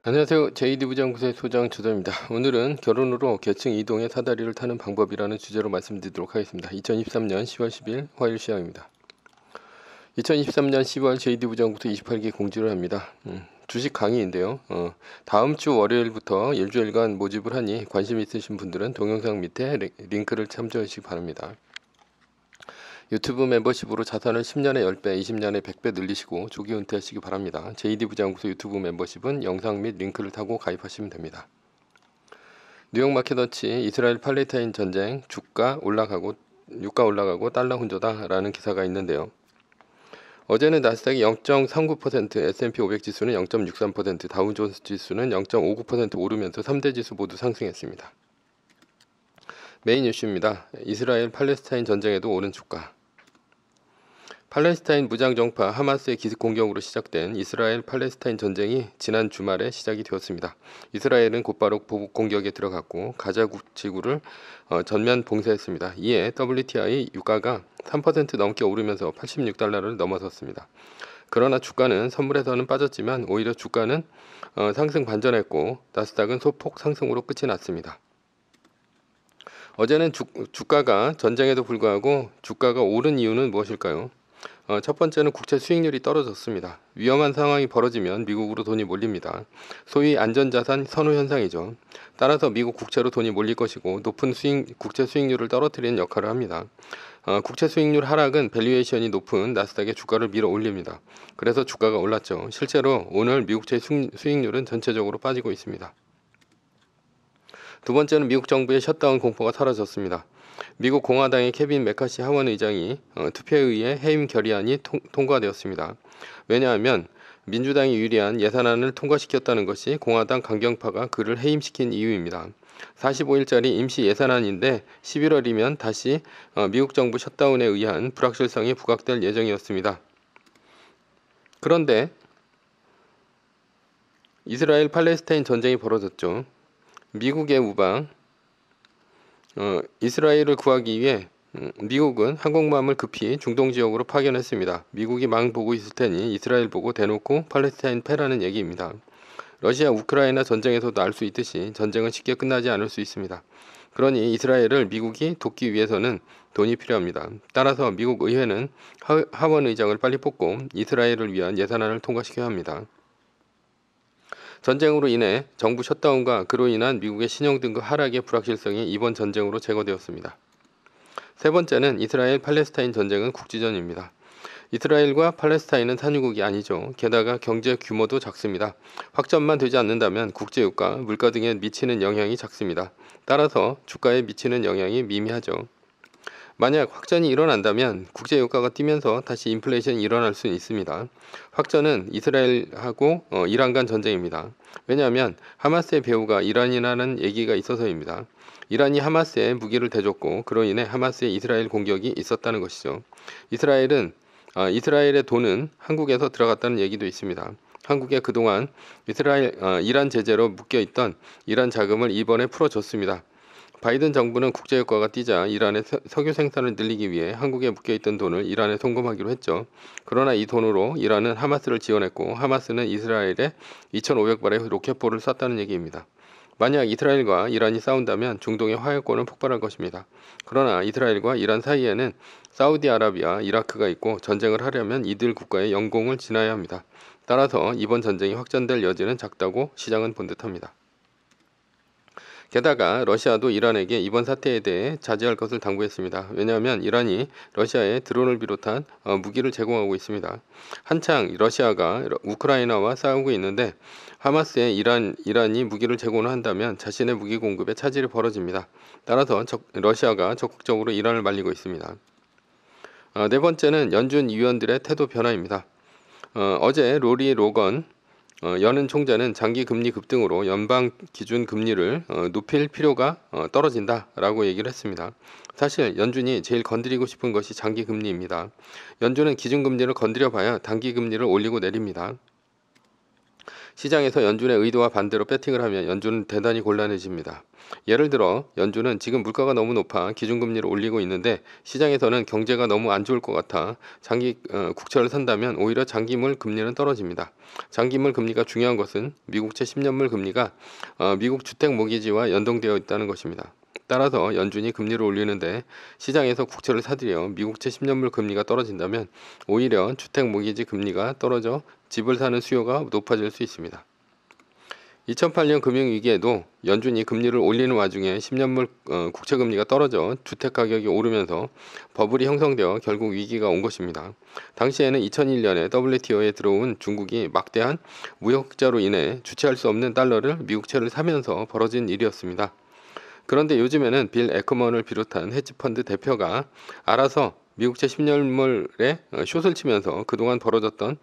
안녕하세요. 제2디부장구의 소장 조정입니다. 오늘은 결혼으로 계층 이동의 사다리를 타는 방법이라는 주제로 말씀드리도록 하겠습니다. 2023년 10월 10일 화요일 시작입니다. 2023년 10월 제2디부장구도 28기 공지를 합니다. 주식 강의인데요. 다음 주 월요일부터 일주일간 모집을 하니 관심 있으신 분들은 동영상 밑에 링크를 참조하시기 바랍니다. 유튜브 멤버십으로 자산을 10년에 10배, 20년에 100배 늘리시고 조기 은퇴하시기 바랍니다. 제2디부장구소 유튜브 멤버십은 영상 및 링크를 타고 가입하시면 됩니다. 뉴욕 마켓워치 이스라엘 팔레스타인 전쟁 유가 올라가고 달러 혼조다라는 기사가 있는데요. 어제는 나스닥이 0.39%, S&P 500 지수는 0.63%, 다우존스 지수는 0.59% 오르면서 3대 지수 모두 상승했습니다. 메인 이슈입니다. 이스라엘 팔레스타인 전쟁에도 오른 주가. 팔레스타인 무장정파 하마스의 기습 공격으로 시작된 이스라엘 팔레스타인 전쟁이 지난 주말에 시작이 되었습니다. 이스라엘은 곧바로 보복 공격에 들어갔고 가자 지구를 전면 봉쇄했습니다. 이에 WTI 유가가 3% 넘게 오르면서 86달러를 넘어섰습니다. 그러나 주가는 선물에서는 빠졌지만 오히려 주가는 상승 반전했고 나스닥은 소폭 상승으로 끝이 났습니다. 어제는 주가가 전쟁에도 불구하고 주가가 오른 이유는 무엇일까요? 첫 번째는 국채 수익률이 떨어졌습니다. 위험한 상황이 벌어지면 미국으로 돈이 몰립니다. 소위 안전자산 선호 현상이죠. 따라서 미국 국채로 돈이 몰릴 것이고 높은 국채 수익률을 떨어뜨리는 역할을 합니다. 국채 수익률 하락은 밸류에이션이 높은 나스닥의 주가를 밀어 올립니다. 그래서 주가가 올랐죠. 실제로 오늘 미국채 수익률은 전체적으로 빠지고 있습니다. 두 번째는 미국 정부의 셧다운 공포가 사라졌습니다. 미국 공화당의 케빈 메카시 하원 의장이 투표에 의해 해임 결의안이 통과되었습니다. 왜냐하면 민주당이 유리한 예산안을 통과시켰다는 것이 공화당 강경파가 그를 해임시킨 이유입니다. 45일짜리 임시 예산안인데 11월이면 다시 미국 정부 셧다운에 의한 불확실성이 부각될 예정이었습니다. 그런데 이스라엘 팔레스타인 전쟁이 벌어졌죠. 미국의 우방 이스라엘을 구하기 위해 미국은 항공모함을 급히 중동 지역으로 파견했습니다. 미국이 망 보고 있을 테니 이스라엘 보고 대놓고 팔레스타인 패라는 얘기입니다. 러시아 우크라이나 전쟁에서도 알 수 있듯이 전쟁은 쉽게 끝나지 않을 수 있습니다. 그러니 이스라엘을 미국이 돕기 위해서는 돈이 필요합니다. 따라서 미국 의회는 하원 의장을 빨리 뽑고 이스라엘을 위한 예산안을 통과시켜야 합니다. 전쟁으로 인해 정부 셧다운과 그로 인한 미국의 신용등급 하락의 불확실성이 이번 전쟁으로 제거되었습니다. 세 번째는 이스라엘 팔레스타인 전쟁은 국지전입니다. 이스라엘과 팔레스타인은 산유국이 아니죠. 게다가 경제 규모도 작습니다. 확전만 되지 않는다면 국제유가, 물가 등에 미치는 영향이 작습니다. 따라서 주가에 미치는 영향이 미미하죠. 만약 확전이 일어난다면 국제유가가 뛰면서 다시 인플레이션이 일어날 수 있습니다. 확전은 이스라엘하고 이란 간 전쟁입니다. 왜냐하면 하마스의 배후가 이란이라는 얘기가 있어서입니다. 이란이 하마스에 무기를 대줬고 그로 인해 하마스의 이스라엘 공격이 있었다는 것이죠. 이스라엘의 돈은 한국에서 들어갔다는 얘기도 있습니다. 한국에 그동안 이란 제재로 묶여있던 이란 자금을 이번에 풀어줬습니다. 바이든 정부는 국제유가가 뛰자 이란의 석유 생산을 늘리기 위해 한국에 묶여있던 돈을 이란에 송금하기로 했죠. 그러나 이 돈으로 이란은 하마스를 지원했고 하마스는 이스라엘에 2,500발의 로켓포를 쐈다는 얘기입니다. 만약 이스라엘과 이란이 싸운다면 중동의 화약고는 폭발할 것입니다. 그러나 이스라엘과 이란 사이에는 사우디아라비아, 이라크가 있고 전쟁을 하려면 이들 국가의 영공을 지나야 합니다. 따라서 이번 전쟁이 확전될 여지는 작다고 시장은 본 듯합니다. 게다가 러시아도 이란에게 이번 사태에 대해 자제할 것을 당부했습니다. 왜냐하면 이란이 러시아에 드론을 비롯한 무기를 제공하고 있습니다. 한창 러시아가 우크라이나와 싸우고 있는데 하마스에 이란이 무기를 제공한다면 자신의 무기 공급에 차질이 벌어집니다. 따라서 러시아가 적극적으로 이란을 말리고 있습니다. 네 번째는 연준 위원들의 태도 변화입니다. 어제 로리 로건 여는 총재는 장기 금리 급등으로 연방 기준 금리를 높일 필요가 떨어진다라고 얘기를 했습니다. 사실 연준이 제일 건드리고 싶은 것이 장기 금리입니다. 연준은 기준 금리를 건드려 봐야 단기 금리를 올리고 내립니다. 시장에서 연준의 의도와 반대로 배팅을 하면 연준은 대단히 곤란해집니다. 예를 들어 연준은 지금 물가가 너무 높아 기준금리를 올리고 있는데 시장에서는 경제가 너무 안 좋을 것 같아 장기 국채를 산다면 오히려 장기물 금리는 떨어집니다. 장기물 금리가 중요한 것은 미국채 10년물 금리가 미국 주택 모기지와 연동되어 있다는 것입니다. 따라서 연준이 금리를 올리는데 시장에서 국채를 사들여 미국채 10년물 금리가 떨어진다면 오히려 주택 모기지 금리가 떨어져 집을 사는 수요가 높아질 수 있습니다. 2008년 금융위기에도 연준이 금리를 올리는 와중에 10년물 국채금리가 떨어져 주택가격이 오르면서 버블이 형성되어 결국 위기가 온 것입니다. 당시에는 2001년에 WTO에 들어온 중국이 막대한 무역흑자로 인해 주체할 수 없는 달러를 미국채를 사면서 벌어진 일이었습니다. 그런데 요즘에는 빌 에커먼을 비롯한 헤지펀드 대표가 알아서 미국채 10년물에 숏을 치면서 그동안 벌어졌던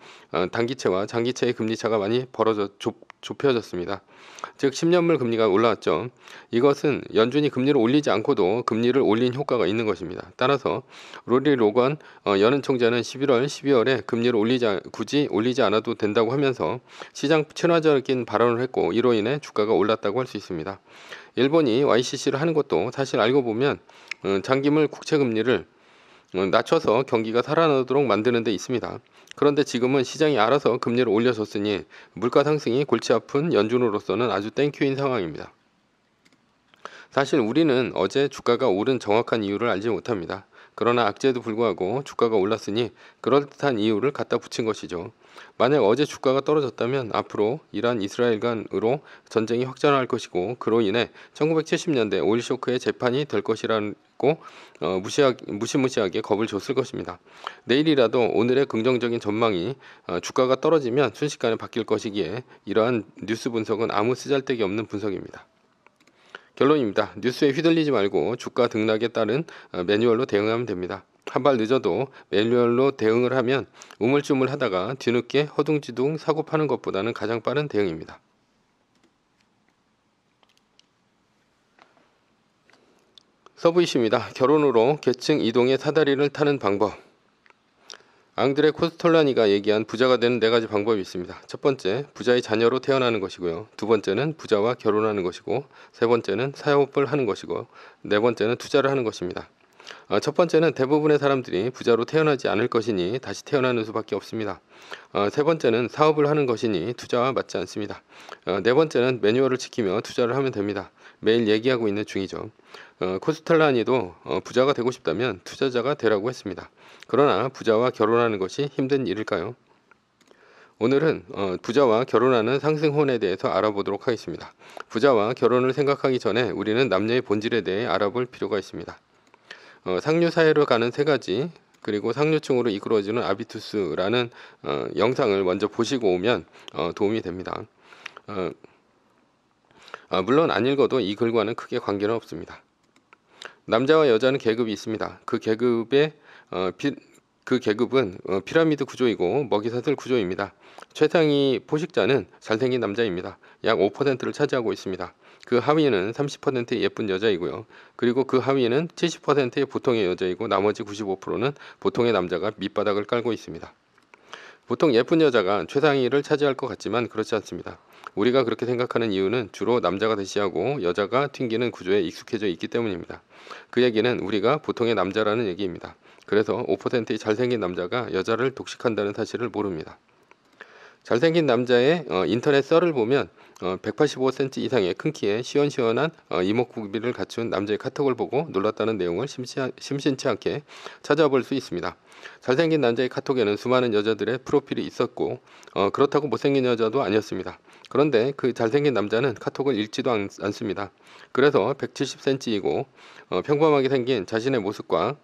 단기채와 장기채의 금리차가 많이 좁혀졌습니다. 즉 10년물 금리가 올라왔죠. 이것은 연준이 금리를 올리지 않고도 금리를 올린 효과가 있는 것입니다. 따라서 로리 로건 연은 총재는 11월, 12월에 금리를 굳이 올리지 않아도 된다고 하면서 시장 친화적인 발언을 했고 이로 인해 주가가 올랐다고 할 수 있습니다. 일본이 YCC를 하는 것도 사실 알고 보면 장기물 국채 금리를 낮춰서 경기가 살아나도록 만드는 데 있습니다. 그런데 지금은 시장이 알아서 금리를 올려줬으니 물가 상승이 골치 아픈 연준으로서는 아주 땡큐인 상황입니다. 사실 우리는 어제 주가가 오른 정확한 이유를 알지 못합니다. 그러나 악재에도 불구하고 주가가 올랐으니 그럴듯한 이유를 갖다 붙인 것이죠. 만약 어제 주가가 떨어졌다면 앞으로 이란 이스라엘 간으로 전쟁이 확전할 것이고 그로 인해 1970년대 오일 쇼크의 재판이 될 것이라고 무시무시하게 겁을 줬을 것입니다. 내일이라도 오늘의 긍정적인 전망이 주가가 떨어지면 순식간에 바뀔 것이기에 이러한 뉴스 분석은 아무 쓰잘데기 없는 분석입니다. 결론입니다. 뉴스에 휘둘리지 말고 주가 등락에 따른 매뉴얼로 대응하면 됩니다. 한 발 늦어도 매뉴얼로 대응을 하면 우물쭈물하다가 뒤늦게 허둥지둥 사고 파는 것보다는 가장 빠른 대응입니다. 서브 이슈입니다. 결혼으로 계층 이동의 사다리를 타는 방법. 앙드레 코스톨라니가 얘기한 부자가 되는 4가지 방법이 있습니다. 첫 번째, 부자의 자녀로 태어나는 것이고요. 두 번째는 부자와 결혼하는 것이고, 세 번째는 사업을 하는 것이고, 네 번째는 투자를 하는 것입니다. 첫 번째는 대부분의 사람들이 부자로 태어나지 않을 것이니 다시 태어나는 수밖에 없습니다. 세 번째는 사업을 하는 것이니 투자와 맞지 않습니다. 네 번째는 매뉴얼을 지키며 투자를 하면 됩니다. 매일 얘기하고 있는 중이죠. 코스텔라니도 부자가 되고 싶다면 투자자가 되라고 했습니다. 그러나 부자와 결혼하는 것이 힘든 일일까요? 오늘은 부자와 결혼하는 상승혼에 대해서 알아보도록 하겠습니다. 부자와 결혼을 생각하기 전에 우리는 남녀의 본질에 대해 알아볼 필요가 있습니다. 상류사회로 가는 3가지 그리고 상류층으로 이끌어지는 아비투스라는 영상을 먼저 보시고 오면 도움이 됩니다. 물론 안 읽어도 이 글과는 크게 관계는 없습니다. 남자와 여자는 계급이 있습니다. 그 계급은 피라미드 구조이고 먹이사슬 구조입니다. 최상위 포식자는 잘생긴 남자입니다. 약 5%를 차지하고 있습니다. 그 하위는 30%의 예쁜 여자이고요. 그리고 그 하위는 70%의 보통의 여자이고 나머지 95%는 보통의 남자가 밑바닥을 깔고 있습니다. 보통 예쁜 여자가 최상위를 차지할 것 같지만 그렇지 않습니다. 우리가 그렇게 생각하는 이유는 주로 남자가 대시하고 여자가 튕기는 구조에 익숙해져 있기 때문입니다. 그 얘기는 우리가 보통의 남자라는 얘기입니다. 그래서 5%의 잘생긴 남자가 여자를 독식한다는 사실을 모릅니다. 잘생긴 남자의 인터넷 썰을 보면 185cm 이상의 큰 키에 시원시원한 이목구비를 갖춘 남자의 카톡을 보고 놀랐다는 내용을 심심치 않게 찾아볼 수 있습니다. 잘생긴 남자의 카톡에는 수많은 여자들의 프로필이 있었고 그렇다고 못생긴 여자도 아니었습니다. 그런데 그 잘생긴 남자는 카톡을 읽지도 않습니다. 그래서 170cm이고 평범하게 생긴 자신의 모습과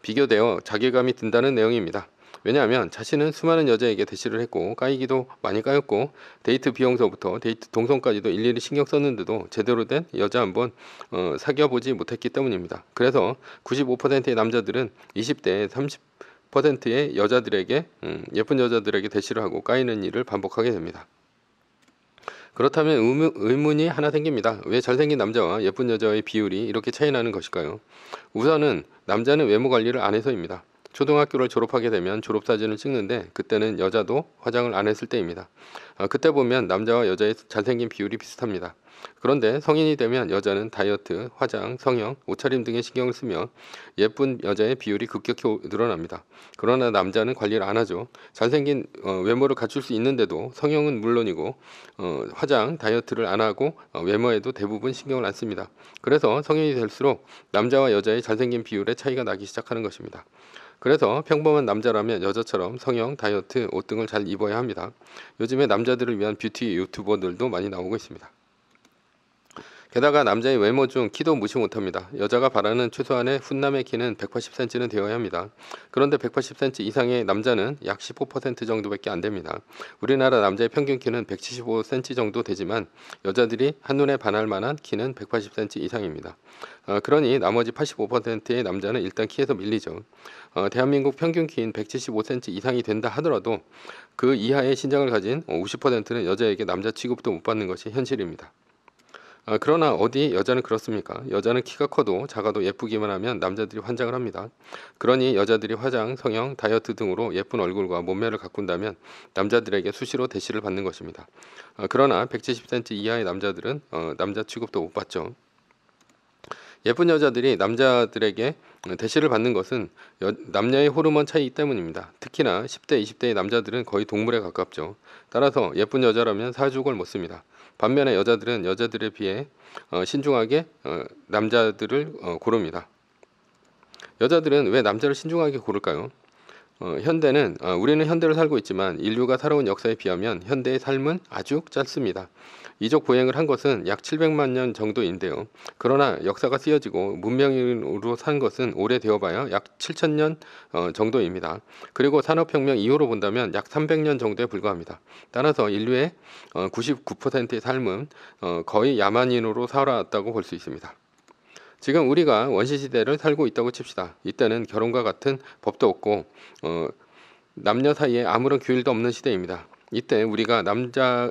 비교되어 자괴감이 든다는 내용입니다. 왜냐하면 자신은 수많은 여자에게 대시를 했고 까이기도 많이 까였고 데이트 비용서부터 데이트 동선까지도 일일이 신경 썼는데도 제대로 된 여자 한번 사귀어보지 못했기 때문입니다. 그래서 95%의 남자들은 20대에 30%의 여자들에게 예쁜 여자들에게 대시를 하고 까이는 일을 반복하게 됩니다. 그렇다면 의문이 하나 생깁니다. 왜 잘생긴 남자와 예쁜 여자의 비율이 이렇게 차이 나는 것일까요? 우선은 남자는 외모 관리를 안 해서입니다. 초등학교를 졸업하게 되면 졸업사진을 찍는데 그때는 여자도 화장을 안 했을 때입니다. 그때 보면 남자와 여자의 잘생긴 비율이 비슷합니다. 그런데 성인이 되면 여자는 다이어트, 화장, 성형, 옷차림 등에 신경을 쓰며 예쁜 여자의 비율이 급격히 늘어납니다. 그러나 남자는 관리를 안 하죠. 잘생긴 외모를 갖출 수 있는데도 성형은 물론이고 화장, 다이어트를 안 하고 외모에도 대부분 신경을 안 씁니다. 그래서 성인이 될수록 남자와 여자의 잘생긴 비율의 차이가 나기 시작하는 것입니다. 그래서 평범한 남자라면 여자처럼 성형, 다이어트, 옷 등을 잘 입어야 합니다. 요즘에 남자들을 위한 뷰티 유튜버들도 많이 나오고 있습니다. 게다가 남자의 외모 중 키도 무시 못합니다. 여자가 바라는 최소한의 훈남의 키는 180cm는 되어야 합니다. 그런데 180cm 이상의 남자는 약 15% 정도밖에 안 됩니다. 우리나라 남자의 평균 키는 175cm 정도 되지만 여자들이 한눈에 반할 만한 키는 180cm 이상입니다. 그러니 나머지 85%의 남자는 일단 키에서 밀리죠. 대한민국 평균 키인 175cm 이상이 된다 하더라도 그 이하의 신장을 가진 50%는 여자에게 남자 취급도 못 받는 것이 현실입니다. 그러나 어디 여자는 그렇습니까? 여자는 키가 커도 작아도 예쁘기만 하면 남자들이 환장을 합니다. 그러니 여자들이 화장, 성형, 다이어트 등으로 예쁜 얼굴과 몸매를 가꾼다면 남자들에게 수시로 대시를 받는 것입니다. 그러나 170cm 이하의 남자들은 남자 취급도 못 받죠. 예쁜 여자들이 남자들에게 대시를 받는 것은 남녀의 호르몬 차이 때문입니다. 특히나 10대, 20대의 남자들은 거의 동물에 가깝죠. 따라서 예쁜 여자라면 사죽을 못 씁니다. 반면에 여자들은 여자들에 비해 신중하게 남자들을 고릅니다. 여자들은 왜 남자를 신중하게 고를까요? 우리는 현대를 살고 있지만 인류가 살아온 역사에 비하면 현대의 삶은 아주 짧습니다. 이족 보행을 한 것은 약 700만 년 정도인데요. 그러나 역사가 쓰여지고 문명으로 산 것은 오래되어 봐야 약 7,000년 정도입니다. 그리고 산업혁명 이후로 본다면 약 300년 정도에 불과합니다. 따라서 인류의 99%의 삶은 거의 야만인으로 살아왔다고 볼 수 있습니다. 지금 우리가 원시시대를 살고 있다고 칩시다. 이때는 결혼과 같은 법도 없고 남녀 사이에 아무런 규율도 없는 시대입니다. 이때 우리가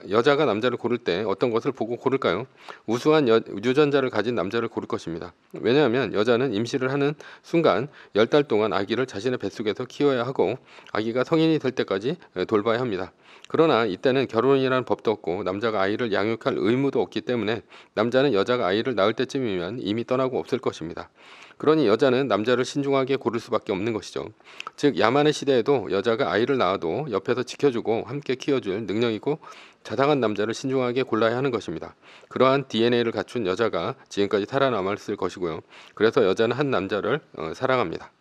여자가 남자를 고를 때 어떤 것을 보고 고를까요? 우수한 유전자를 가진 남자를 고를 것입니다. 왜냐하면 여자는 임시를 하는 순간 10달 동안 아기를 자신의 뱃속에서 키워야 하고 아기가 성인이 될 때까지 돌봐야 합니다. 그러나 이때는 결혼이라는 법도 없고 남자가 아이를 양육할 의무도 없기 때문에 남자는 여자가 아이를 낳을 때쯤이면 이미 떠나고 없을 것입니다. 그러니 여자는 남자를 신중하게 고를 수밖에 없는 것이죠. 즉 야만의 시대에도 여자가 아이를 낳아도 옆에서 지켜주고 함께 키워줄 능력이고 자상한 남자를 신중하게 골라야 하는 것입니다. 그러한 DNA를 갖춘 여자가 지금까지 살아남았을 것이고요. 그래서 여자는 한 남자를 사랑합니다.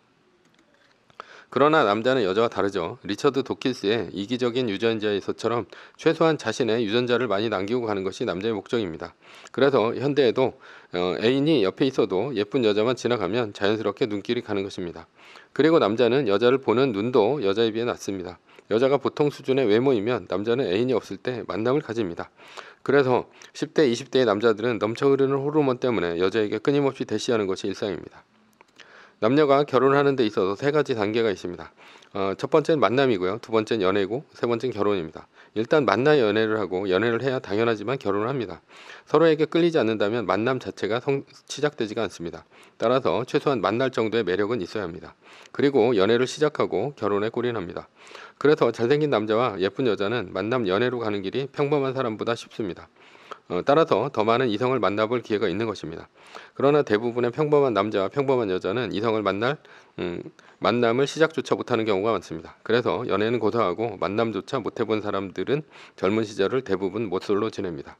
그러나 남자는 여자와 다르죠. 리처드 도킨스의 이기적인 유전자에서처럼 최소한 자신의 유전자를 많이 남기고 가는 것이 남자의 목적입니다. 그래서 현대에도 애인이 옆에 있어도 예쁜 여자만 지나가면 자연스럽게 눈길이 가는 것입니다. 그리고 남자는 여자를 보는 눈도 여자에 비해 낮습니다. 여자가 보통 수준의 외모이면 남자는 애인이 없을 때 만남을 가집니다. 그래서 10대, 20대의 남자들은 넘쳐 흐르는 호르몬 때문에 여자에게 끊임없이 대시하는 것이 일상입니다. 남녀가 결혼하는 데 있어서 3가지 단계가 있습니다. 첫 번째는 만남이고요. 두 번째는 연애고 세 번째는 결혼입니다. 일단 만나 연애를 하고 연애를 해야 당연하지만 결혼을 합니다. 서로에게 끌리지 않는다면 만남 자체가 시작되지가 않습니다. 따라서 최소한 만날 정도의 매력은 있어야 합니다. 그리고 연애를 시작하고 결혼에 골인합니다. 그래서 잘생긴 남자와 예쁜 여자는 만남 연애로 가는 길이 평범한 사람보다 쉽습니다. 따라서 더 많은 이성을 만나볼 기회가 있는 것입니다. 그러나 대부분의 평범한 남자와 평범한 여자는 이성을 만남을 시작조차 못하는 경우가 많습니다. 그래서 연애는 고사하고 만남조차 못해본 사람들은 젊은 시절을 대부분 모쏠로 지냅니다.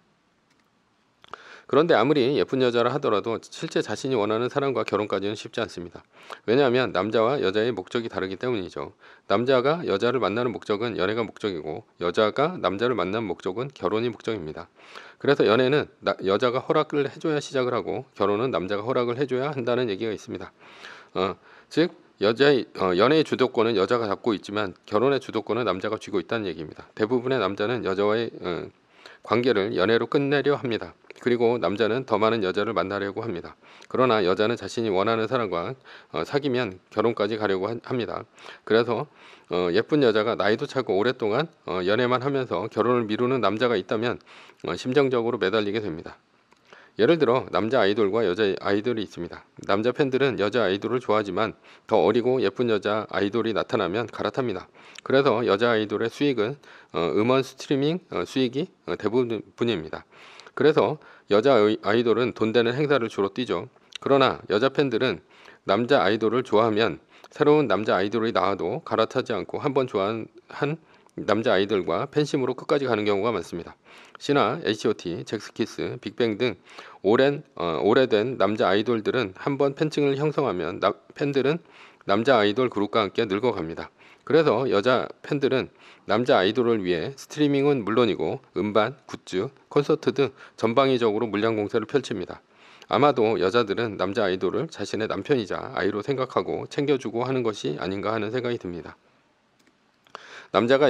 그런데 아무리 예쁜 여자라 하더라도 실제 자신이 원하는 사람과 결혼까지는 쉽지 않습니다. 왜냐하면 남자와 여자의 목적이 다르기 때문이죠. 남자가 여자를 만나는 목적은 연애가 목적이고 여자가 남자를 만나는 목적은 결혼이 목적입니다. 그래서 연애는 여자가 허락을 해줘야 시작을 하고 결혼은 남자가 허락을 해줘야 한다는 얘기가 있습니다. 즉 연애의 주도권은 여자가 잡고 있지만 결혼의 주도권은 남자가 쥐고 있다는 얘기입니다. 대부분의 남자는 여자와의 관계를 연애로 끝내려 합니다. 그리고 남자는 더 많은 여자를 만나려고 합니다. 그러나 여자는 자신이 원하는 사람과 사귀면 결혼까지 가려고 합니다. 그래서 예쁜 여자가 나이도 차고 오랫동안 연애만 하면서 결혼을 미루는 남자가 있다면 심정적으로 매달리게 됩니다. 예를 들어 남자 아이돌과 여자 아이돌이 있습니다. 남자 팬들은 여자 아이돌을 좋아하지만 더 어리고 예쁜 여자 아이돌이 나타나면 갈아탑니다. 그래서 여자 아이돌의 수익은 음원 스트리밍 수익이 대부분입니다. 그래서 여자 아이돌은 돈 되는 행사를 주로 뛰죠. 그러나 여자 팬들은 남자 아이돌을 좋아하면 새로운 남자 아이돌이 나와도 갈아타지 않고 한번 좋아한 남자 아이돌과 팬심으로 끝까지 가는 경우가 많습니다. 시나 H.O.T, 잭스키스, 빅뱅 등 오래된 남자 아이돌들은 한번 팬층을 형성하면 팬들은 남자 아이돌 그룹과 함께 늙어갑니다. 그래서 여자 팬들은 남자 아이돌을 위해 스트리밍은 물론이고 음반, 굿즈, 콘서트 등 전방위적으로 물량 공세를 펼칩니다. 아마도 여자들은 남자 아이돌을 자신의 남편이자 아이로 생각하고 챙겨주고 하는 것이 아닌가 하는 생각이 듭니다. 남자가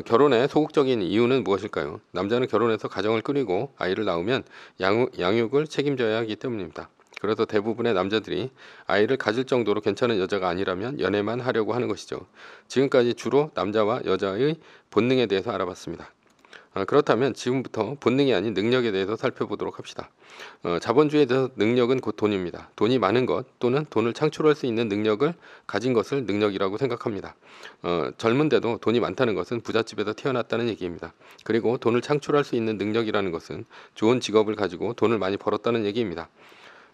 결혼에 소극적인 이유는 무엇일까요? 남자는 결혼해서 가정을 꾸리고 아이를 낳으면 양육을 책임져야 하기 때문입니다. 그래서 대부분의 남자들이 아이를 가질 정도로 괜찮은 여자가 아니라면 연애만 하려고 하는 것이죠. 지금까지 주로 남자와 여자의 본능에 대해서 알아봤습니다. 그렇다면 지금부터 본능이 아닌 능력에 대해서 살펴보도록 합시다. 자본주의에서 능력은 곧 돈입니다. 돈이 많은 것 또는 돈을 창출할 수 있는 능력을 가진 것을 능력이라고 생각합니다. 젊은데도 돈이 많다는 것은 부잣집에서 태어났다는 얘기입니다. 그리고 돈을 창출할 수 있는 능력이라는 것은 좋은 직업을 가지고 돈을 많이 벌었다는 얘기입니다.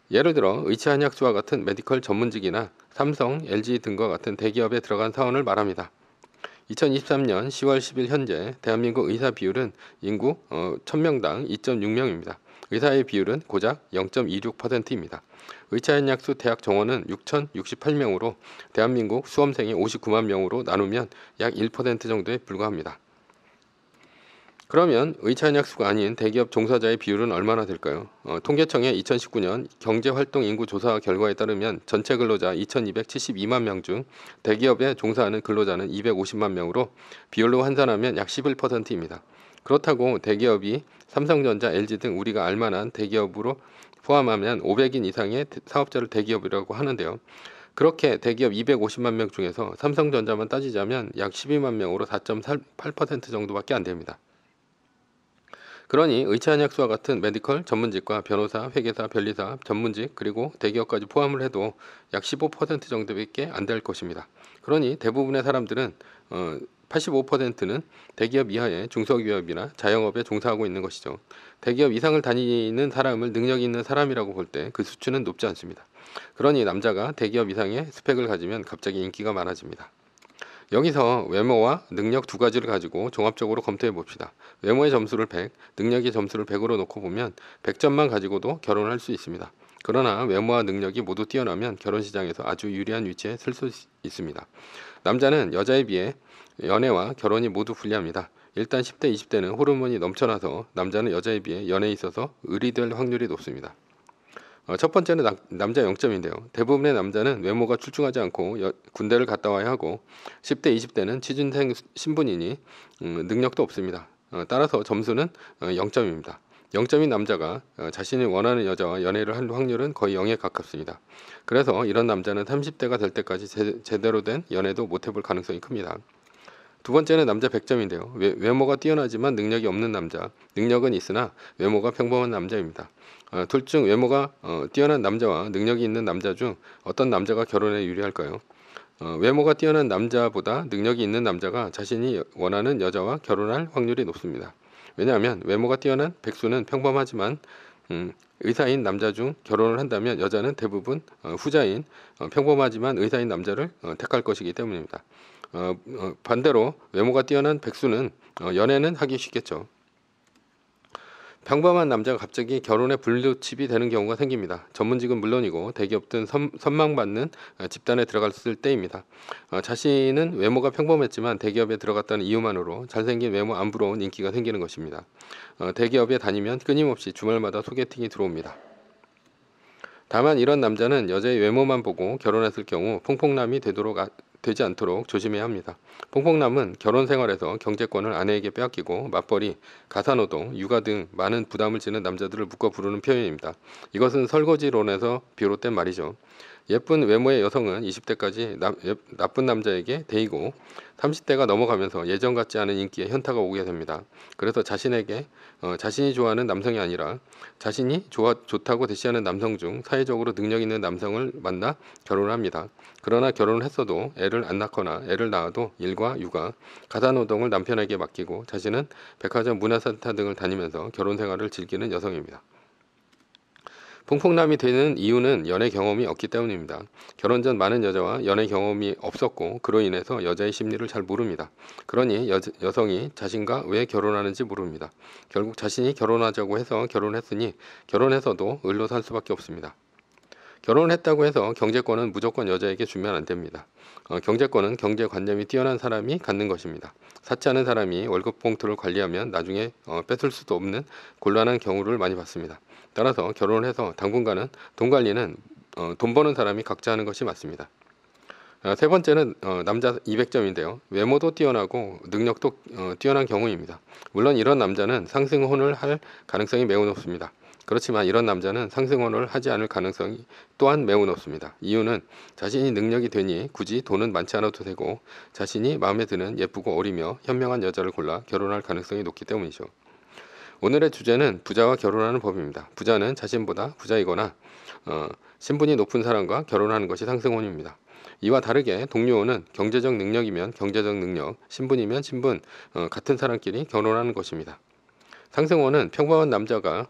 예를 들어 의치한약수와 같은 메디컬 전문직이나 삼성, LG 등과 같은 대기업에 들어간 사원을 말합니다. 2023년 10월 10일 현재 대한민국 의사 비율은 인구 1000명당 2.6명입니다. 의사의 비율은 고작 0.26%입니다. 의사한약수 대학 정원은 6068명으로 대한민국 수험생이 59만 명으로 나누면 약 1% 정도에 불과합니다. 그러면 의사한약수가 아닌 대기업 종사자의 비율은 얼마나 될까요? 통계청의 2019년 경제활동 인구 조사 결과에 따르면 전체 근로자 2272만 명 중 대기업에 종사하는 근로자는 250만 명으로 비율로 환산하면 약 11%입니다. 그렇다고 대기업이 삼성전자, LG 등 우리가 알만한 대기업으로 포함하면 500인 이상의 사업자를 대기업이라고 하는데요. 그렇게 대기업 250만 명 중에서 삼성전자만 따지자면 약 12만 명으로 4.8% 정도밖에 안 됩니다. 그러니 의치한약수와 같은 메디컬 전문직과 변호사, 회계사, 변리사, 전문직 그리고 대기업까지 포함을 해도 약 15% 정도밖에 안 될 것입니다. 그러니 대부분의 사람들은 85%는 대기업 이하의 중소기업이나 자영업에 종사하고 있는 것이죠. 대기업 이상을 다니는 사람을 능력 있는 사람이라고 볼 때 그 수치는 높지 않습니다. 그러니 남자가 대기업 이상의 스펙을 가지면 갑자기 인기가 많아집니다. 여기서 외모와 능력 두 가지를 가지고 종합적으로 검토해 봅시다. 외모의 점수를 100, 능력의 점수를 100으로 놓고 보면 100점만 가지고도 결혼할 수 있습니다. 그러나 외모와 능력이 모두 뛰어나면 결혼 시장에서 아주 유리한 위치에 설 수 있습니다. 남자는 여자에 비해 연애와 결혼이 모두 불리합니다. 일단 10대, 20대는 호르몬이 넘쳐나서 남자는 여자에 비해 연애에 있어서 의리될 확률이 높습니다. 첫 번째는 남자 0점인데요. 대부분의 남자는 외모가 출중하지 않고 군대를 갔다 와야 하고 10대, 20대는 취준생 신분이니 능력도 없습니다. 따라서 점수는 0점입니다. 0점인 남자가 자신이 원하는 여자와 연애를 할 확률은 거의 0에 가깝습니다. 그래서 이런 남자는 30대가 될 때까지 제대로 된 연애도 못 해볼 가능성이 큽니다. 두 번째는 남자 100점인데요. 외모가 뛰어나지만 능력이 없는 남자, 능력은 있으나 외모가 평범한 남자입니다. 둘 중 외모가 뛰어난 남자와 능력이 있는 남자 중 어떤 남자가 결혼에 유리할까요? 외모가 뛰어난 남자보다 능력이 있는 남자가 자신이 원하는 여자와 결혼할 확률이 높습니다. 왜냐하면 외모가 뛰어난 백수는 평범하지만 의사인 남자 중 결혼을 한다면 여자는 대부분 후자인 평범하지만 의사인 남자를 택할 것이기 때문입니다. 반대로 외모가 뛰어난 백수는 연애는 하기 쉽겠죠. 평범한 남자가 갑자기 결혼에 불로칩이 되는 경우가 생깁니다. 전문직은 물론이고 대기업든 선망받는 집단에 들어갔을 때입니다. 자신은 외모가 평범했지만 대기업에 들어갔다는 이유만으로 잘생긴 외모 안 부러운 인기가 생기는 것입니다. 대기업에 다니면 끊임없이 주말마다 소개팅이 들어옵니다. 다만 이런 남자는 여자의 외모만 보고 결혼했을 경우 퐁퐁남이 되지 않도록 조심해야 합니다. 퐁퐁남은 결혼 생활에서 경제권을 아내에게 빼앗기고 맞벌이, 가사노동, 육아 등 많은 부담을 지는 남자들을 묶어 부르는 표현입니다. 이것은 설거지론에서 비롯된 말이죠. 예쁜 외모의 여성은 20대까지 나쁜 남자에게 대이고 30대가 넘어가면서 예전 같지 않은 인기에 현타가 오게 됩니다. 그래서 자신이 좋아하는 남성이 아니라 자신이 좋다고 대시하는 남성 중 사회적으로 능력 있는 남성을 만나 결혼을 합니다. 그러나 결혼을 했어도 애를 안 낳거나 애를 낳아도 일과 육아, 가사노동을 남편에게 맡기고 자신은 백화점, 문화센터 등을 다니면서 결혼 생활을 즐기는 여성입니다. 퐁퐁남이 되는 이유는 연애 경험이 없기 때문입니다. 결혼 전 많은 여자와 연애 경험이 없었고 그로 인해서 여자의 심리를 잘 모릅니다. 그러니 여성이 자신과 왜 결혼하는지 모릅니다. 결국 자신이 결혼하자고 해서 결혼했으니 결혼해서도 을로 살 수밖에 없습니다. 결혼을 했다고 해서 경제권은 무조건 여자에게 주면 안 됩니다. 경제권은 경제관념이 뛰어난 사람이 갖는 것입니다. 사치 않은 사람이 월급 봉투를 관리하면 나중에 뺏을 수도 없는 곤란한 경우를 많이 봤습니다. 따라서 결혼을 해서 당분간은 돈 관리는 돈 버는 사람이 각자 하는 것이 맞습니다. 세 번째는 남자 200점인데요. 외모도 뛰어나고 능력도 뛰어난 경우입니다. 물론 이런 남자는 상승혼을 할 가능성이 매우 높습니다. 그렇지만 이런 남자는 상승혼을 하지 않을 가능성이 또한 매우 높습니다. 이유는 자신이 능력이 되니 굳이 돈은 많지 않아도 되고 자신이 마음에 드는 예쁘고 어리며 현명한 여자를 골라 결혼할 가능성이 높기 때문이죠. 오늘의 주제는 부자와 결혼하는 법입니다. 부자는 자신보다 부자이거나 신분이 높은 사람과 결혼하는 것이 상승혼입니다. 이와 다르게 동료혼은 경제적 능력이면 경제적 능력, 신분이면 신분, 같은 사람끼리 결혼하는 것입니다. 상승혼은 평범한 남자가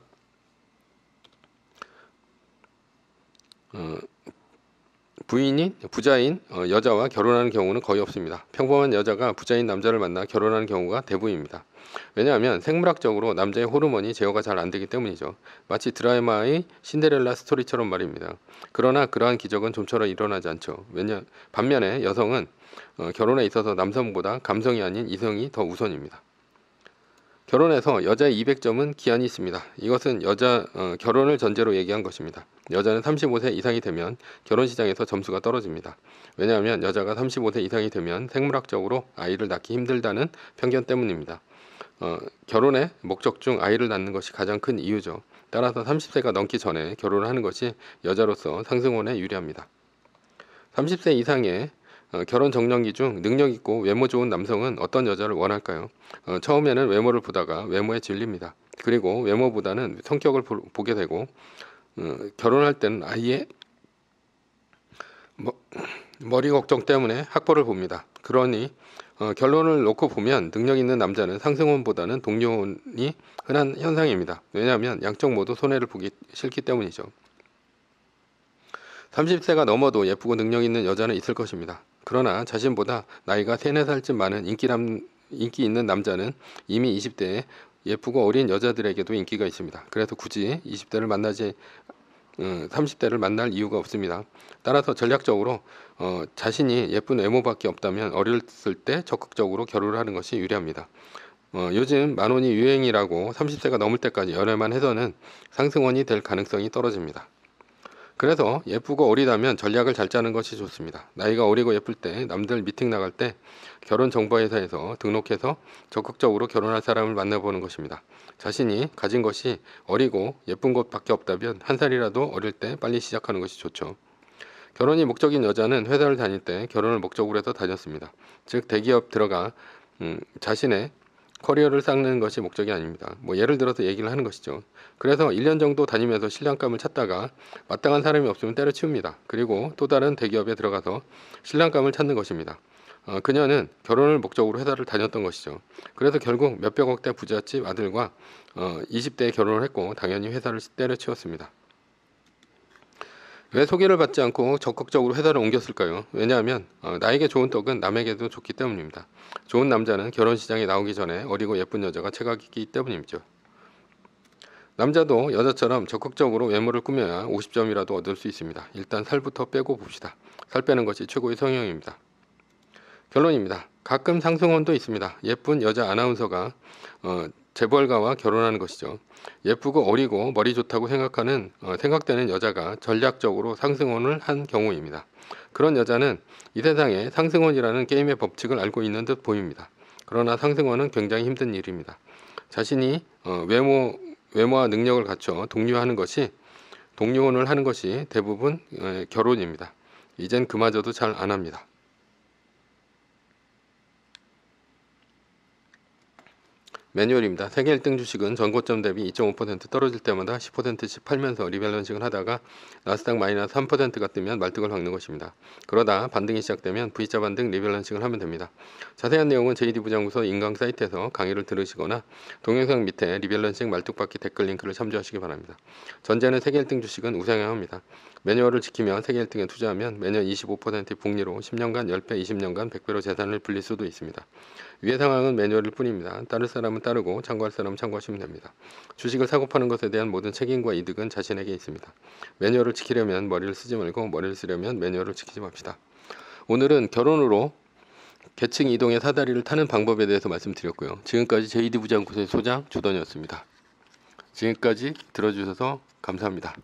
부인이 부자인 여자와 결혼하는 경우는 거의 없습니다. 평범한 여자가 부자인 남자를 만나 결혼하는 경우가 대부분입니다. 왜냐하면 생물학적으로 남자의 호르몬이 제어가 잘 안 되기 때문이죠. 마치 드라마의 신데렐라 스토리처럼 말입니다. 그러나 그러한 기적은 좀처럼 일어나지 않죠. 반면에 여성은 결혼에 있어서 남성보다 감성이 아닌 이성이 더 우선입니다. 결혼에서 여자의 200점은 기한이 있습니다. 이것은 결혼을 전제로 얘기한 것입니다. 여자는 35세 이상이 되면 결혼시장에서 점수가 떨어집니다. 왜냐하면 여자가 35세 이상이 되면 생물학적으로 아이를 낳기 힘들다는 편견 때문입니다. 결혼의 목적 중 아이를 낳는 것이 가장 큰 이유죠. 따라서 30세가 넘기 전에 결혼을 하는 것이 여자로서 상승혼에 유리합니다. 30세 이상의 결혼 정년기 중 능력 있고 외모 좋은 남성은 어떤 여자를 원할까요? 처음에는 외모를 보다가 외모에 질립니다. 그리고 외모보다는 성격을 보게 되고 결혼할 때는 아이의 머리 걱정 때문에 학벌을 봅니다. 그러니 결론을 놓고 보면 능력 있는 남자는 상승혼보다는 동료혼이 흔한 현상입니다. 왜냐하면 양쪽 모두 손해를 보기 싫기 때문이죠. 30세가 넘어도 예쁘고 능력 있는 여자는 있을 것입니다. 그러나 자신보다 나이가 3, 4살쯤 많은 인기 있는 남자는 이미 20대에 예쁘고 어린 여자들에게도 인기가 있습니다. 그래서 굳이 30대를 만날 이유가 없습니다. 따라서 전략적으로 자신이 예쁜 외모밖에 없다면 어렸을 때 적극적으로 결혼을 하는 것이 유리합니다. 요즘 만혼이 유행이라고 30세가 넘을 때까지 연애만 해서는 상승혼이 될 가능성이 떨어집니다. 그래서 예쁘고 어리다면 전략을 잘 짜는 것이 좋습니다. 나이가 어리고 예쁠 때 남들 미팅 나갈 때 결혼정보회사에서 등록해서 적극적으로 결혼할 사람을 만나보는 것입니다. 자신이 가진 것이 어리고 예쁜 것밖에 없다면 한 살이라도 어릴 때 빨리 시작하는 것이 좋죠. 결혼이 목적인 여자는 회사를 다닐 때 결혼을 목적으로 해서 다녔습니다. 즉 대기업 들어가 자신의 커리어를 쌓는 것이 목적이 아닙니다. 예를 들어서 얘기를 하는 것이죠. 그래서 1년 정도 다니면서 신랑감을 찾다가 마땅한 사람이 없으면 때려치웁니다. 그리고 또 다른 대기업에 들어가서 신랑감을 찾는 것입니다. 그녀는 결혼을 목적으로 회사를 다녔던 것이죠. 그래서 결국 몇백억대 부잣집 아들과 20대에 결혼을 했고 당연히 회사를 때려치웠습니다. 왜 소개를 받지 않고 적극적으로 회사를 옮겼을까요? 왜냐하면 나에게 좋은 떡은 남에게도 좋기 때문입니다. 좋은 남자는 결혼시장에 나오기 전에 어리고 예쁜 여자가 체각이기 때문이죠. 남자도 여자처럼 적극적으로 외모를 꾸며야 50점이라도 얻을 수 있습니다. 일단 살부터 빼고 봅시다. 살 빼는 것이 최고의 성형입니다. 결론입니다. 가끔 상승혼도 있습니다. 예쁜 여자 아나운서가 재벌가와 결혼하는 것이죠. 예쁘고 어리고 머리 좋다고 생각되는 여자가 전략적으로 상승혼을 한 경우입니다. 그런 여자는 이 세상에 상승혼이라는 게임의 법칙을 알고 있는 듯 보입니다. 그러나 상승혼은 굉장히 힘든 일입니다. 자신이 외모와 능력을 갖춰 독려하는 것이 동료혼을 하는 것이 대부분 결혼입니다. 이젠 그마저도 잘 안 합니다. 매뉴얼입니다. 세계 1등 주식은 전고점 대비 2.5% 떨어질 때마다 10%씩 팔면서 리밸런싱을 하다가 나스닥 마이너스 3%가 뜨면 말뚝을 박는 것입니다. 그러다 반등이 시작되면 V자 반등 리밸런싱을 하면 됩니다. 자세한 내용은 JD부장부서 인강 사이트에서 강의를 들으시거나 동영상 밑에 리밸런싱 말뚝박기 댓글 링크를 참조하시기 바랍니다. 전제는 세계 1등 주식은 우상향 합니다. 매뉴얼을 지키며 세계 1등에 투자하면 매년 25%의 복리로 10년간 10배, 20년간 100배로 재산을 불릴 수도 있습니다. 위의 상황은 매뉴얼일 뿐입니다. 따를 사람은 따르고 참고할 사람은 참고하시면 됩니다. 주식을 사고 파는 것에 대한 모든 책임과 이득은 자신에게 있습니다. 매뉴얼을 지키려면 머리를 쓰지 말고 머리를 쓰려면 매뉴얼을 지키지 맙시다. 오늘은 결혼으로 계층 이동의 사다리를 타는 방법에 대해서 말씀드렸고요. 지금까지 JD부장구세 소장 주던이었습니다. 지금까지 들어주셔서 감사합니다.